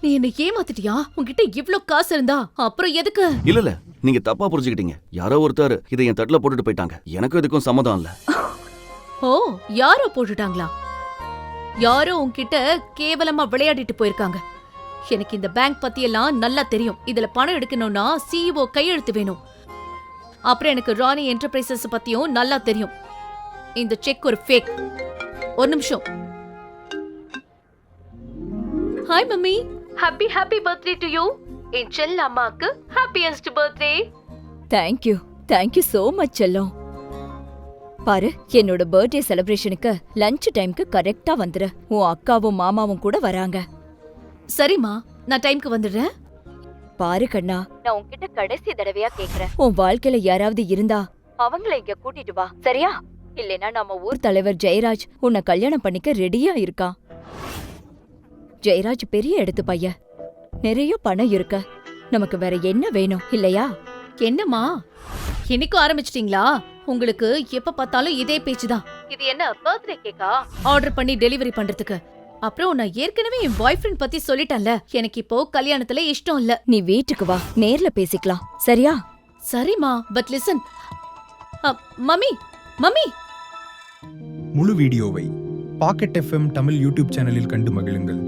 நீ என்ன ஏமாத்திட்டியா? உன்கிட்ட இவ்ளோ காசு இருந்தா அப்புறம் எதுக்கு? இல்ல நீங்க தப்பா புரிஞ்சுக்கிட்டீங்க. யாரோ ஒருத்தர் இதை என் தட்டுல போட்டுட்டு போயிட்டாங்க. எனக்கும் இதுக்கும் சம்மதம் இல்ல. ஓ, யாரோ போட்டுட்டாங்களா? யாரோ உன்கிட்ட கேவலமா விளையாடிட்டு போயிருக்காங்க. எனக்கு இந்த பேங்க் பத்தி எல்லாம் நல்லா தெரியும். இதுல பணம் எடுக்கணும்னா CEO கையெழுத்து வேணும். அப்புறம் எனக்கு ராணி என்டர்பிரைசஸ் பத்தியும் நல்லா தெரியும். இந்த செக் ஒரு ஃபேக். ஒரு நிமிஷம். Hi mummy, happy birthday to you. என் செல்ல அம்மாக்கு happiest birthday. Thank you so much செல்லம். பாரு, என்னோட பர்த்டே செலிப்ரேஷனுக்கு லஞ்ச் டைம்க்கு கரெக்டா வந்துரு. உன் அக்காவும் மாமாவும் கூட வராங்க. சரிம்மா, நான் டைம்க்கு வந்துடுறேன். பாரு கண்ணா, நான் உன்கிட்ட கடைசி தடவையா கேக்குறேன். உன் வாழ்க்கையில யாராவது இருந்தா அவங்கள இங்க கூட்டிட்டு வா, சரியா? இல்லைன்னா நம்ம ஊர் தலைவர் ஜெயராஜ் உன்னை கல்யாணம் பண்ணிக்க ரெடியா இருக்கான். ஜெயராஜ் பெரிய இடத்து பையன், நிறைய பணம் இருக்க. நமக்கு வேற என்ன வேணும் இல்லையா? என்னம்மா, இன்னைக்கும் ஆரம்பிச்சிட்டீங்களா? உங்களுக்கு எப்ப பார்த்தாலும் இதே பேச்சுதான். இது என்ன பர்த்டே கேக்கா ஆர்டர் பண்ணி டெலிவரி பண்றதுக்கு? அப்புறம் நான் ஏற்கனவே என் பாய் ஃப்ரெண்ட் பத்தி சொல்லிட்டேன்ல. எனக்கு இப்போ கல்யாணத்துல இஷ்டம் இல்ல. நீ வீட்டுக்கு வா, நேர்ல பேசிக்கலாம், சரியா? சரிம்மா, பட் லிசன். மம்மி. முழு வீடியோவை பாக்கெட் FM தமிழ் யூடியூப் சேனலில் கண்டு மகிழுங்கள்.